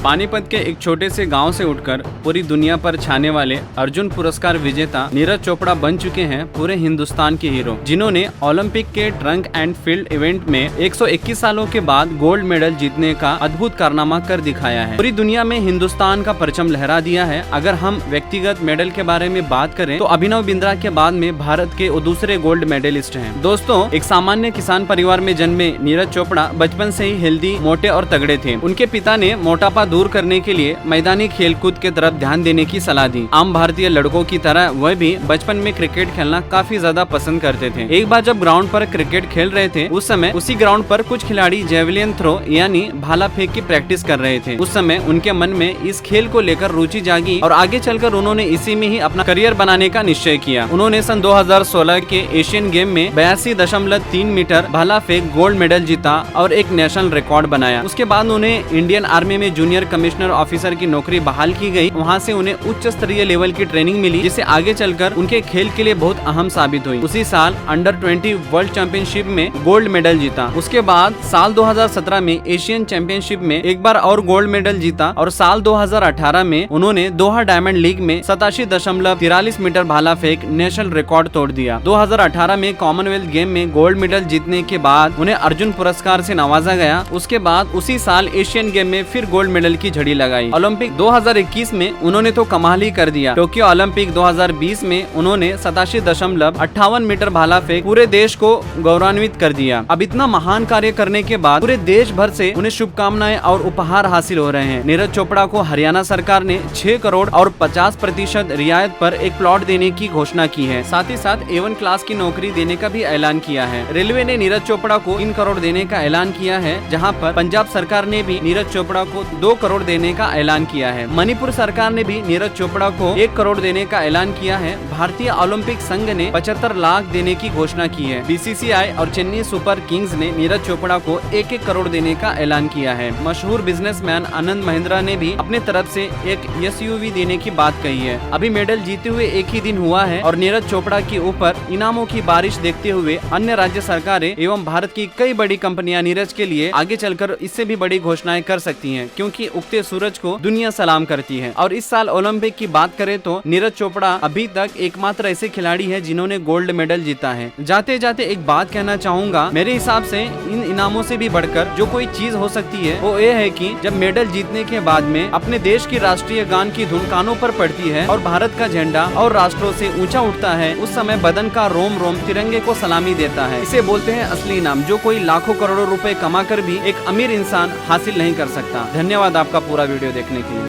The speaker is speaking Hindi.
पानीपत के एक छोटे से गांव से उठकर पूरी दुनिया पर छाने वाले अर्जुन पुरस्कार विजेता नीरज चोपड़ा बन चुके हैं पूरे हिंदुस्तान के हीरो, जिन्होंने ओलंपिक के ट्रैक एंड फील्ड इवेंट में 121 सालों के बाद गोल्ड मेडल जीतने का अद्भुत कारनामा कर दिखाया है। पूरी दुनिया में हिंदुस्तान का परचम लहरा दिया है। अगर हम व्यक्तिगत मेडल के बारे में बात करें तो अभिनव बिंद्रा के बाद में भारत के दूसरे गोल्ड मेडलिस्ट हैं। दोस्तों, एक सामान्य किसान परिवार में जन्मे नीरज चोपड़ा बचपन से ही हेल्दी, मोटे और तगड़े थे। उनके पिता ने मोटापा दूर करने के लिए मैदानी खेलकूद के तरफ ध्यान देने की सलाह दी। आम भारतीय लड़कों की तरह वह भी बचपन में क्रिकेट खेलना काफी ज्यादा पसंद करते थे। एक बार जब ग्राउंड पर क्रिकेट खेल रहे थे, उस समय उसी ग्राउंड पर कुछ खिलाड़ी जेवलिन थ्रो यानी भाला फेंक की प्रैक्टिस कर रहे थे। उस समय उनके मन में इस खेल को लेकर रुचि जागी और आगे चलकर उन्होंने इसी में ही अपना करियर बनाने का निश्चय किया। उन्होंने सन 2016 के एशियन गेम में 82.3 मीटर भाला फेंक गोल्ड मेडल जीता और एक नेशनल रिकॉर्ड बनाया। उसके बाद उन्हें इंडियन आर्मी में जूनियर कमिश्नर ऑफिसर की नौकरी बहाल की गई। वहां से उन्हें उच्च स्तरीय लेवल की ट्रेनिंग मिली, जिसे आगे चलकर उनके खेल के लिए बहुत अहम साबित हुई। उसी साल अंडर 20 वर्ल्ड चैंपियनशिप में गोल्ड मेडल जीता। उसके बाद साल 2017 में एशियन चैंपियनशिप में एक बार और गोल्ड मेडल जीता और साल 2018 में उन्होंने दोहा डायमंड लीग में 87.43 मीटर भाला फेंक नेशनल रिकॉर्ड तोड़ दिया। 2018 में कॉमनवेल्थ गेम में गोल्ड मेडल जीतने के बाद उन्हें अर्जुन पुरस्कार से नवाजा गया। उसके बाद उसी साल एशियन गेम में फिर गोल्ड मेडल की झड़ी लगाई। ओलंपिक 2021 में उन्होंने तो कमाल ही कर दिया। टोक्यो ओलंपिक 2020 में उन्होंने 87.58 मीटर भाला फेंक पूरे देश को गौरवान्वित कर दिया। अब इतना महान कार्य करने के बाद पूरे देश भर से उन्हें शुभकामनाएं और उपहार हासिल हो रहे हैं। नीरज चोपड़ा को हरियाणा सरकार ने 6 करोड़ और 50% रियायत पर एक प्लॉट देने की घोषणा की है। साथ ही साथ A1 क्लास की नौकरी देने का भी ऐलान किया है। रेलवे ने नीरज चोपड़ा को 3 करोड़ देने का ऐलान किया है, जहां पर पंजाब सरकार ने भी नीरज चोपड़ा को 2 करोड़ देने का ऐलान किया है। मणिपुर सरकार ने भी नीरज चोपड़ा को 1 करोड़ देने का ऐलान किया है। भारतीय ओलंपिक संघ ने 75 लाख देने की घोषणा की है। BCCI और चेन्नई सुपर किंग्स ने नीरज चोपड़ा को 1-1 करोड़ देने का ऐलान किया है। मशहूर बिजनेसमैन आनंद महिंद्रा ने भी अपने तरफ से एक SUV देने की बात कही है। अभी मेडल जीते हुए एक ही दिन हुआ है और नीरज चोपड़ा के ऊपर इनामों की बारिश देखते हुए अन्य राज्य सरकारें एवं भारत की कई बड़ी कंपनियां नीरज के लिए आगे चलकर इससे भी बड़ी घोषणाएं कर सकती हैं, क्योंकि उगते सूरज को दुनिया सलाम करती है। और इस साल ओलंपिक की बात करें तो नीरज चोपड़ा अभी तक एकमात्र ऐसे खिलाड़ी है जिन्होंने गोल्ड मेडल जीता है। जाते जाते एक बात कहना चाहूंगा, मेरे हिसाब से इन इनामों से भी बढ़कर जो कोई चीज हो सकती है वो ये है कि जब मेडल जीतने के बाद में अपने देश की राष्ट्रीय गान की धुन कानों पर पड़ती है और भारत का झंडा और राष्ट्रों से ऊंचा उठता है, उस समय बदन का रोम रोम तिरंगे को सलामी देता है। इसे बोलते हैं असली इनाम, जो कोई लाखों करोड़ों रुपए कमा कर भी एक अमीर इंसान हासिल नहीं कर सकता। धन्यवाद आपका पूरा वीडियो देखने के लिए।